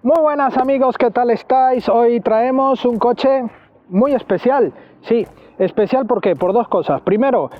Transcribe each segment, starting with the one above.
Muy buenas amigos, ¿qué tal estáis? Hoy traemos un coche muy especial. Sí, especial porque por dos cosas. Primero,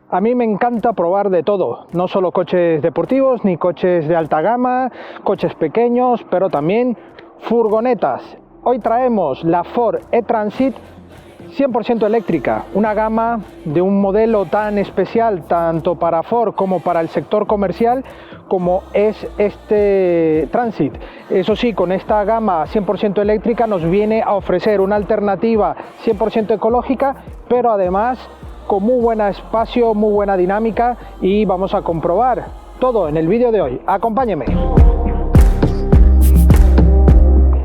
a mí me encanta probar de todo, no solo coches deportivos ni coches de alta gama, coches pequeños, pero también furgonetas. Hoy traemos la Ford E-Transit 100% eléctrica, una gama de un modelo tan especial tanto para Ford como para el sector comercial como es este Transit. Eso sí, con esta gama 100% eléctrica nos viene a ofrecer una alternativa 100% ecológica, pero además con muy buen espacio, muy buena dinámica, y vamos a comprobar todo en el vídeo de hoy. Acompáñenme.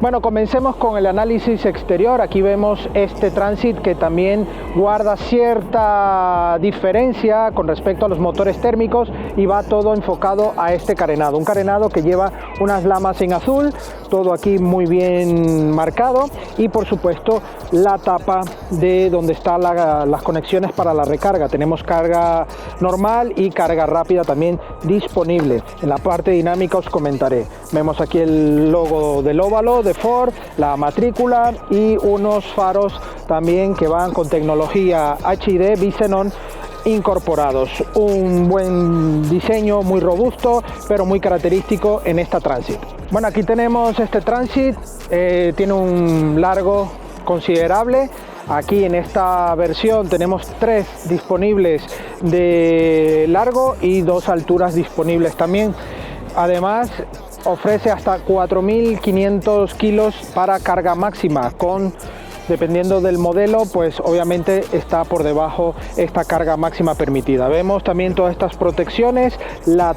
Bueno, comencemos con el análisis exterior. Aquí vemos este Transit que también guarda cierta diferencia con respecto a los motores térmicos y va todo enfocado a este carenado. Un carenado que lleva unas lamas en azul, todo aquí muy bien marcado, y por supuesto la tapa de donde están las conexiones para la recarga. Tenemos carga normal y carga rápida también disponible. En la parte dinámica os comentaré. Vemos aquí el logo del óvalo de Ford, la matrícula y unos faros también que van con tecnología HID Bisenon incorporados. Un buen diseño, muy robusto, pero muy característico en esta Transit. Bueno, aquí tenemos este Transit, tiene un largo considerable. Aquí en esta versión tenemos 3 disponibles de largo y 2 alturas disponibles también. Además, ofrece hasta 4.500 kilos para carga máxima, dependiendo del modelo, pues obviamente está por debajo esta carga máxima permitida. Vemos también todas estas protecciones. La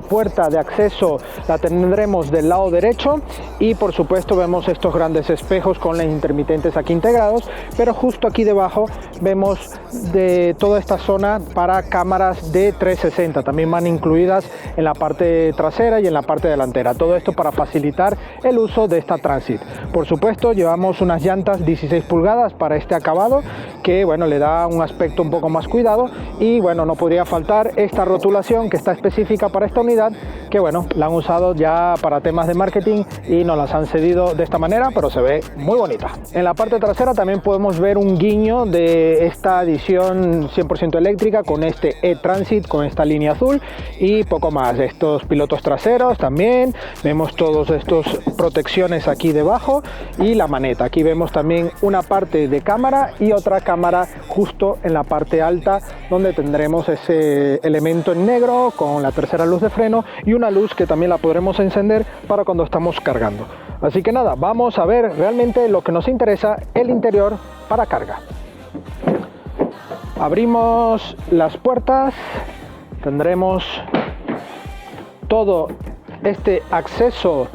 puerta de acceso la tendremos del lado derecho y por supuesto vemos estos grandes espejos con las intermitentes aquí integrados, pero justo aquí debajo vemos de toda esta zona para cámaras de 360, también van incluidas en la parte trasera y en la parte delantera. Todo esto para facilitar el uso de esta Transit. Por supuesto llevamos unas llantas 16 pulgadas para este acabado que bueno, le da un aspecto un poco más cuidado, y bueno, no podría faltar esta rotulación que está específica para esta unidad, que bueno, la han usado ya para temas de marketing y nos las han cedido de esta manera, pero se ve muy bonita. En la parte trasera también podemos ver un guiño de esta edición 100% eléctrica con este E-Transit, con esta línea azul y poco más. Estos pilotos traseros también, vemos todos estos protecciones aquí debajo y la maneta. Aquí vemos también una parte de cámara y otra cámara justo en la parte alta, donde tendremos ese elemento en negro con la tercera luz de freno y una luz que también la podremos encender para cuando estamos cargando. Así que nada, vamos a ver realmente lo que nos interesa, el interior para carga. Abrimos las puertas, tendremos todo este acceso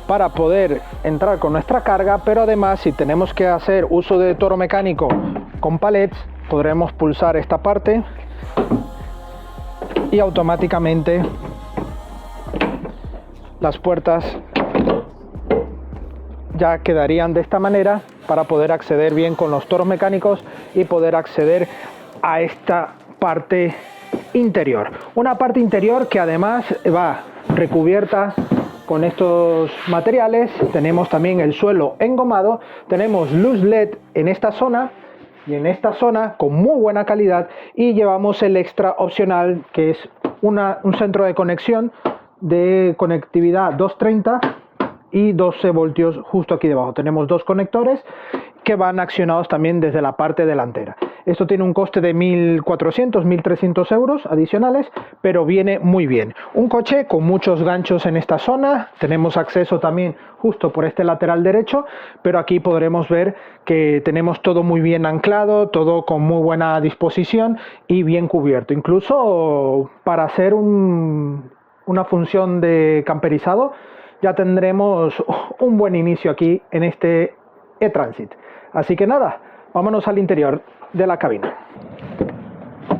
para poder entrar con nuestra carga, pero además si tenemos que hacer uso de toro mecánico con palets, podremos pulsar esta parte y automáticamente las puertas ya quedarían de esta manera para poder acceder bien con los toros mecánicos y poder acceder a esta parte interior. Una parte interior que además va recubierta con estos materiales. Tenemos también el suelo engomado, tenemos luz LED en esta zona y en esta zona con muy buena calidad, y llevamos el extra opcional que es un centro de conexión de conectividad 230 y 12 voltios justo aquí debajo. Tenemos 2 conectores que van accionados también desde la parte delantera. Esto tiene un coste de 1.400, 1.300 euros adicionales, pero viene muy bien. Un coche con muchos ganchos en esta zona. Tenemos acceso también justo por este lateral derecho, pero aquí podremos ver que tenemos todo muy bien anclado, todo con muy buena disposición y bien cubierto. Incluso para hacer una función de camperizado ya tendremos un buen inicio aquí en este E-Transit. Así que nada, vámonos al interior de la cabina.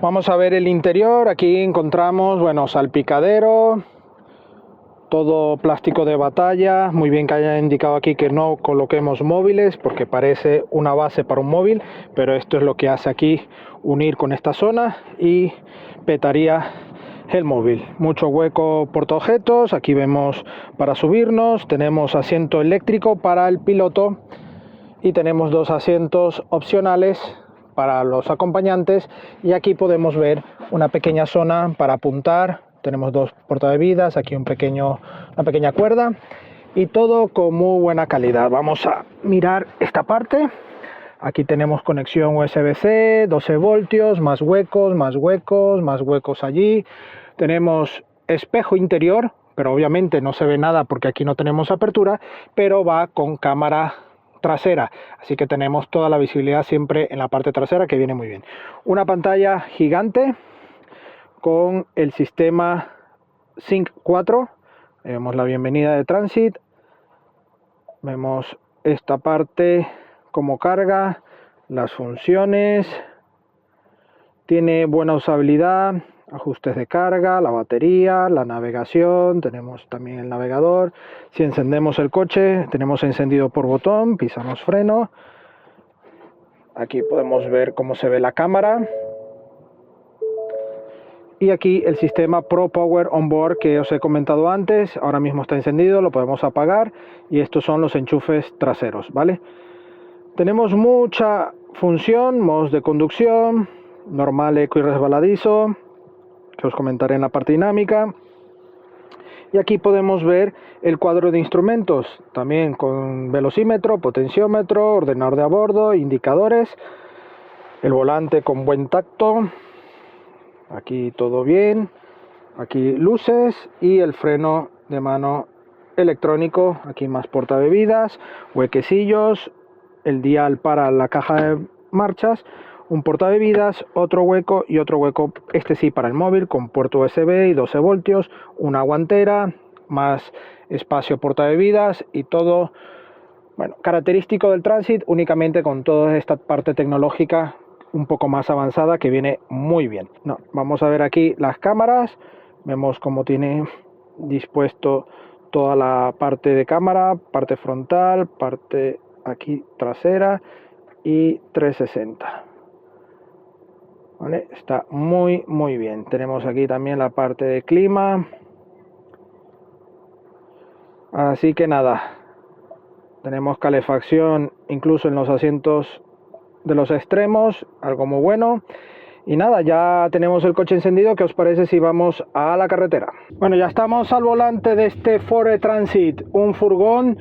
Vamos a ver el interior. Aquí encontramos, bueno, salpicadero, todo plástico de batalla. Muy bien que haya indicado aquí que no coloquemos móviles, porque parece una base para un móvil, pero esto es lo que hace aquí unir con esta zona y petaría el móvil. Mucho hueco portaobjetos, aquí vemos para subirnos, tenemos asiento eléctrico para el piloto y tenemos 2 asientos opcionales para los acompañantes, y aquí podemos ver una pequeña zona para apuntar. Tenemos 2 portabebidas, aquí una pequeña cuerda, y todo con muy buena calidad. Vamos a mirar esta parte. Aquí tenemos conexión USB-C, 12 voltios, más huecos, más huecos, más huecos allí. Tenemos espejo interior, pero obviamente no se ve nada porque aquí no tenemos apertura, pero va con cámara trasera, así que tenemos toda la visibilidad siempre en la parte trasera, que viene muy bien. Una pantalla gigante con el sistema Sync 4. Vemos la bienvenida de Transit, vemos esta parte, cómo carga, las funciones, tiene buena usabilidad, ajustes de carga, la batería, la navegación, tenemos también el navegador. Si encendemos el coche, tenemos encendido por botón, pisamos freno. Aquí podemos ver cómo se ve la cámara. Y aquí el sistema Pro Power Onboard que os he comentado antes, ahora mismo está encendido, lo podemos apagar, y estos son los enchufes traseros, ¿vale? Tenemos mucha función, modos de conducción, normal, eco y resbaladizo, que os comentaré en la parte dinámica. Y aquí podemos ver el cuadro de instrumentos, también con velocímetro, potenciómetro, ordenador de a bordo, indicadores, el volante con buen tacto, aquí todo bien, aquí luces y el freno de mano electrónico, aquí más portabebidas, huequecillos, el dial para la caja de marchas, un portabebidas, otro hueco y otro hueco, este sí para el móvil, con puerto USB y 12 voltios, una guantera, más espacio portabebidas y todo, bueno, característico del Transit, únicamente con toda esta parte tecnológica un poco más avanzada que viene muy bien. No, vamos a ver aquí las cámaras, vemos cómo tiene dispuesto toda la parte de cámara, parte frontal, parte aquí trasera y 360. ¿Vale? Está muy bien. Tenemos aquí también la parte de clima. Así que nada, tenemos calefacción incluso en los asientos de los extremos, algo muy bueno. Y nada, ya tenemos el coche encendido. ¿Qué os parece si vamos a la carretera? Bueno, ya estamos al volante de este Ford Transit, un furgón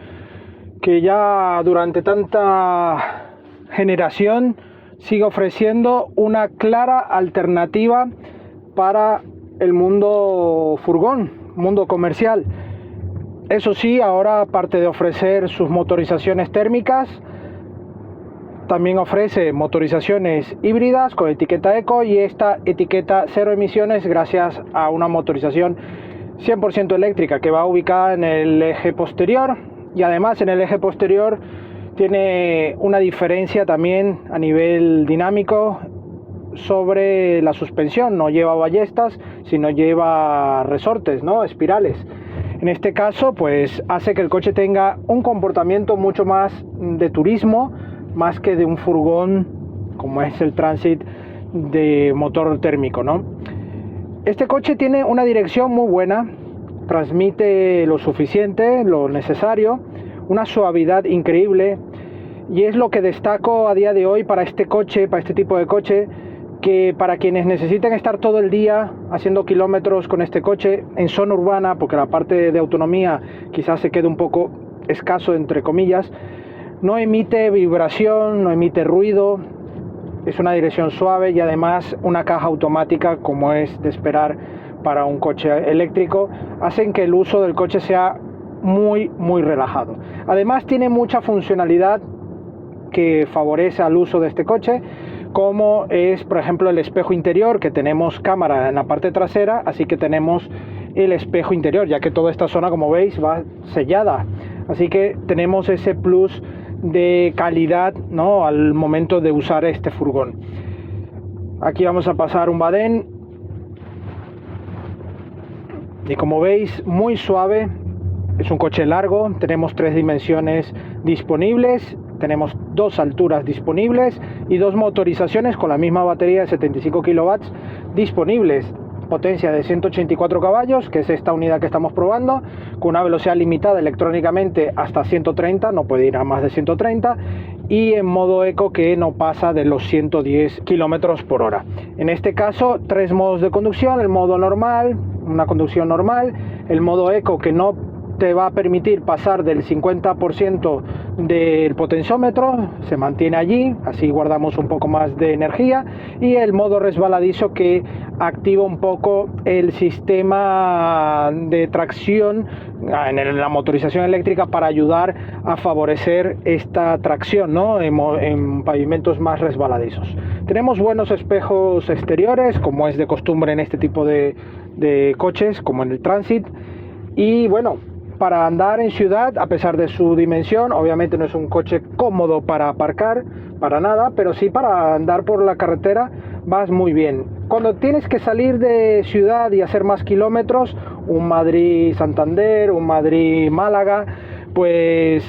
que ya durante tanta generación sigue ofreciendo una clara alternativa para el mundo furgón, mundo comercial. Eso sí, ahora aparte de ofrecer sus motorizaciones térmicas, también ofrece motorizaciones híbridas con etiqueta eco y esta etiqueta cero emisiones gracias a una motorización 100% eléctrica que va ubicada en el eje posterior, y además en el eje posterior tiene una diferencia también a nivel dinámico sobre la suspensión. No lleva ballestas, sino lleva resortes, ¿no? Espirales. En este caso, pues hace que el coche tenga un comportamiento mucho más de turismo, más que de un furgón como es el Transit de motor térmico, ¿no? Este coche tiene una dirección muy buena, transmite lo suficiente, lo necesario, una suavidad increíble, y es lo que destaco a día de hoy para este coche, para este tipo de coche, que para quienes necesiten estar todo el día haciendo kilómetros con este coche en zona urbana, porque la parte de autonomía quizás se quede un poco escaso entre comillas, no emite vibración, no emite ruido, es una dirección suave y además una caja automática, como es de esperar para un coche eléctrico, hacen que el uso del coche sea muy relajado. Además tiene mucha funcionalidad que favorece al uso de este coche, como es por ejemplo el espejo interior, que tenemos cámara en la parte trasera, así que tenemos el espejo interior, ya que toda esta zona, como veis, va sellada, así que tenemos ese plus de calidad, ¿no?, al momento de usar este furgón. Aquí vamos a pasar un badén y como veis, muy suave. Es un coche largo, tenemos 3 dimensiones disponibles, tenemos 2 alturas disponibles y 2 motorizaciones con la misma batería de 75 kW disponibles. potencia de 184 caballos, que es esta unidad que estamos probando, con una velocidad limitada electrónicamente hasta 130, no puede ir a más de 130, y en modo eco que no pasa de los 110 kilómetros por hora. En este caso, 3 modos de conducción: el modo normal, una conducción normal; el modo eco, que no te va a permitir pasar del 50% del potenciómetro, se mantiene allí, así guardamos un poco más de energía; y el modo resbaladizo, que activa un poco el sistema de tracción en la motorización eléctrica para ayudar a favorecer esta tracción, ¿no?, en pavimentos más resbaladizos. Tenemos buenos espejos exteriores, como es de costumbre en este tipo de coches, como en el Transit. Y bueno, para andar en ciudad, a pesar de su dimensión, obviamente no es un coche cómodo para aparcar, para nada, pero sí para andar por la carretera vas muy bien. Cuando tienes que salir de ciudad y hacer más kilómetros, un Madrid-Santander, un Madrid-Málaga, pues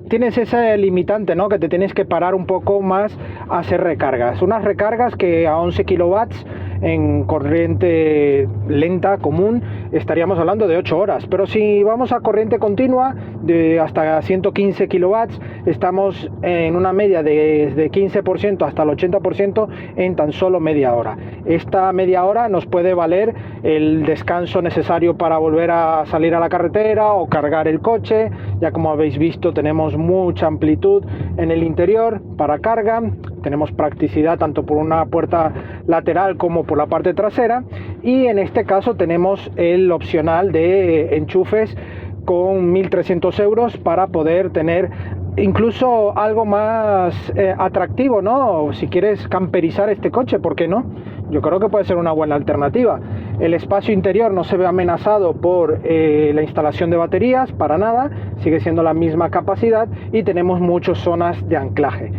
tienes ese limitante, ¿no?, que te tienes que parar un poco más a hacer recargas. Unas recargas que a 11 kilowatts en corriente lenta común estaríamos hablando de 8 horas, pero si vamos a corriente continua de hasta 115 kilowatts, estamos en una media de 15% hasta el 80% en tan solo media hora. Esta media hora nos puede valer el descanso necesario para volver a salir a la carretera o cargar el coche. Ya como habéis visto, tenemos mucha amplitud en el interior para carga, tenemos practicidad tanto por una puerta lateral como por la parte trasera, y en este caso tenemos el opcional de enchufes con 1.300 euros para poder tener incluso algo más atractivo, ¿no? Si quieres camperizar este coche, ¿por qué no? Yo creo que puede ser una buena alternativa. El espacio interior no se ve amenazado por la instalación de baterías, para nada, sigue siendo la misma capacidad, y tenemos muchas zonas de anclaje.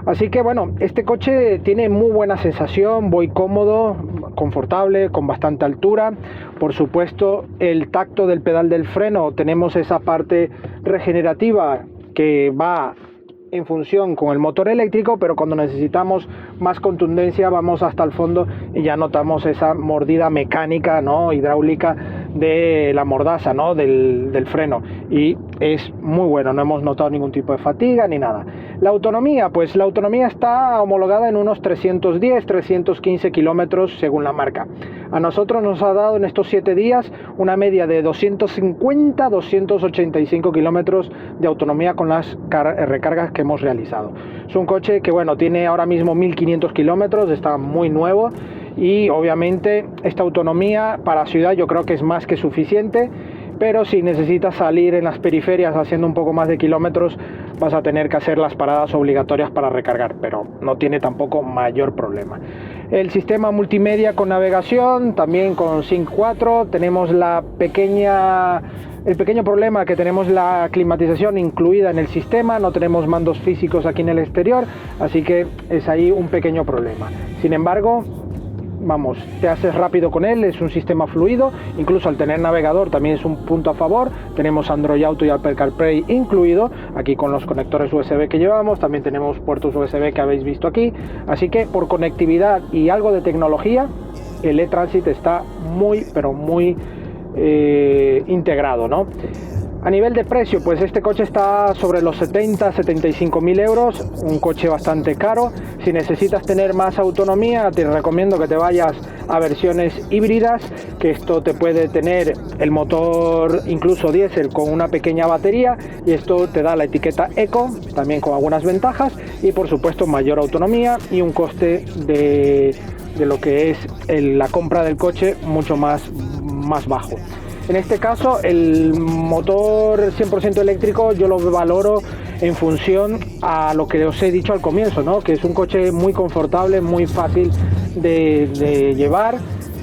Así que bueno, este coche tiene muy buena sensación, voy cómodo, confortable, con bastante altura. Por supuesto, el tacto del pedal del freno, tenemos esa parte regenerativa que va en función con el motor eléctrico, pero cuando necesitamos más contundencia vamos hasta el fondo y ya notamos esa mordida mecánica, ¿no?, hidráulica de la mordaza, ¿no?, del freno, y es muy bueno, no hemos notado ningún tipo de fatiga ni nada. La autonomía, pues la autonomía está homologada en unos 310-315 kilómetros según la marca. A nosotros nos ha dado en estos 7 días una media de 250-285 kilómetros de autonomía con las recargas que hemos realizado. Es un coche que, bueno, tiene ahora mismo 1.500 kilómetros, está muy nuevo, y obviamente esta autonomía para ciudad yo creo que es más que suficiente, pero si necesitas salir en las periferias haciendo un poco más de kilómetros, vas a tener que hacer las paradas obligatorias para recargar, pero no tiene tampoco mayor problema. El sistema multimedia con navegación, también con Sync 4, tenemos el pequeño problema que tenemos la climatización incluida en el sistema, no tenemos mandos físicos aquí en el exterior, así que es ahí un pequeño problema. Sin embargo, vamos, te haces rápido con él, es un sistema fluido, incluso al tener navegador también es un punto a favor. Tenemos Android Auto y Apple CarPlay incluido, aquí con los conectores USB que llevamos, también tenemos puertos USB que habéis visto aquí, así que por conectividad y algo de tecnología, el e-Transit está muy, pero muy integrado, ¿no? A nivel de precio, pues este coche está sobre los 70-75.000 euros, un coche bastante caro. Si necesitas tener más autonomía, te recomiendo que te vayas a versiones híbridas, que esto te puede tener el motor incluso diésel con una pequeña batería, y esto te da la etiqueta Eco, también con algunas ventajas, y por supuesto mayor autonomía y un coste de lo que es la compra del coche mucho más bajo. En este caso, el motor 100% eléctrico yo lo valoro en función a lo que os he dicho al comienzo, ¿no?, que es un coche muy confortable, muy fácil de llevar,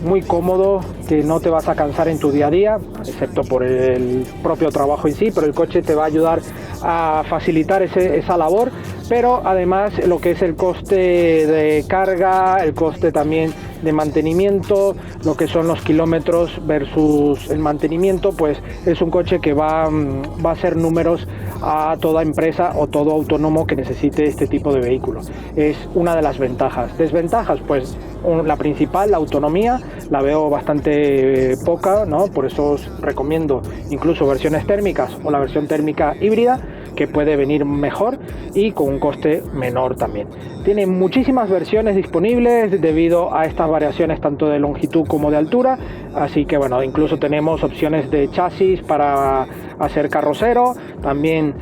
muy cómodo, que no te vas a cansar en tu día a día, excepto por el propio trabajo en sí, pero el coche te va a ayudar a facilitar esa labor. Pero además lo que es el coste de carga, el coste también de mantenimiento, lo que son los kilómetros versus el mantenimiento, pues es un coche que va a ser números a toda empresa o todo autónomo que necesite este tipo de vehículo. Es una de las ventajas. Desventajas, pues la principal, la autonomía, la veo bastante poca, ¿no? Por eso os recomiendo incluso versiones térmicas o la versión térmica híbrida, que puede venir mejor y con un coste menor también. Tiene muchísimas versiones disponibles debido a estas variaciones tanto de longitud como de altura, así que bueno, incluso tenemos opciones de chasis para hacer carrocero, también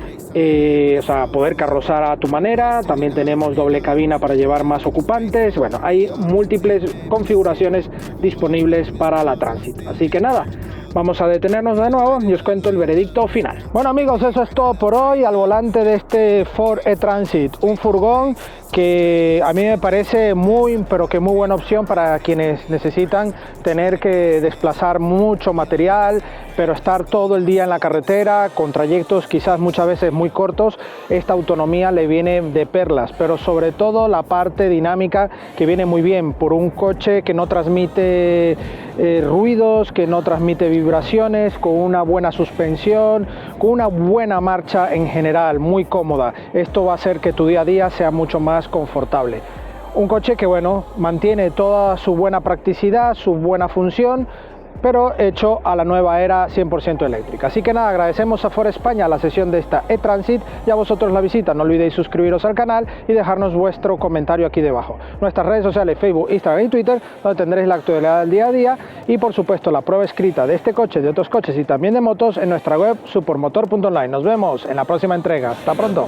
poder carrozar a tu manera, también tenemos doble cabina para llevar más ocupantes. Bueno, hay múltiples configuraciones disponibles para la Transit, así que nada, vamos a detenernos de nuevo y os cuento el veredicto final. Bueno amigos, eso es todo por hoy al volante de este Ford E-Transit, un furgón que a mí me parece muy buena opción para quienes necesitan tener que desplazar mucho material, pero estar todo el día en la carretera con trayectos quizás muchas veces muy cortos. Esta autonomía le viene de perlas, pero sobre todo la parte dinámica, que viene muy bien por un coche que no transmite ruidos, que no transmite vibraciones, con una buena suspensión, con una buena marcha en general, muy cómoda. Esto va a hacer que tu día a día sea mucho más confortable. Un coche que bueno, mantiene toda su buena practicidad, su buena función, pero hecho a la nueva era 100% eléctrica. Así que nada, agradecemos a Ford España la sesión de esta E-Transit y a vosotros la visita. No olvidéis suscribiros al canal y dejarnos vuestro comentario aquí debajo. Nuestras redes sociales, Facebook, Instagram y Twitter, donde tendréis la actualidad del día a día y por supuesto la prueba escrita de este coche, de otros coches y también de motos en nuestra web supermotor.online. Nos vemos en la próxima entrega. Hasta pronto.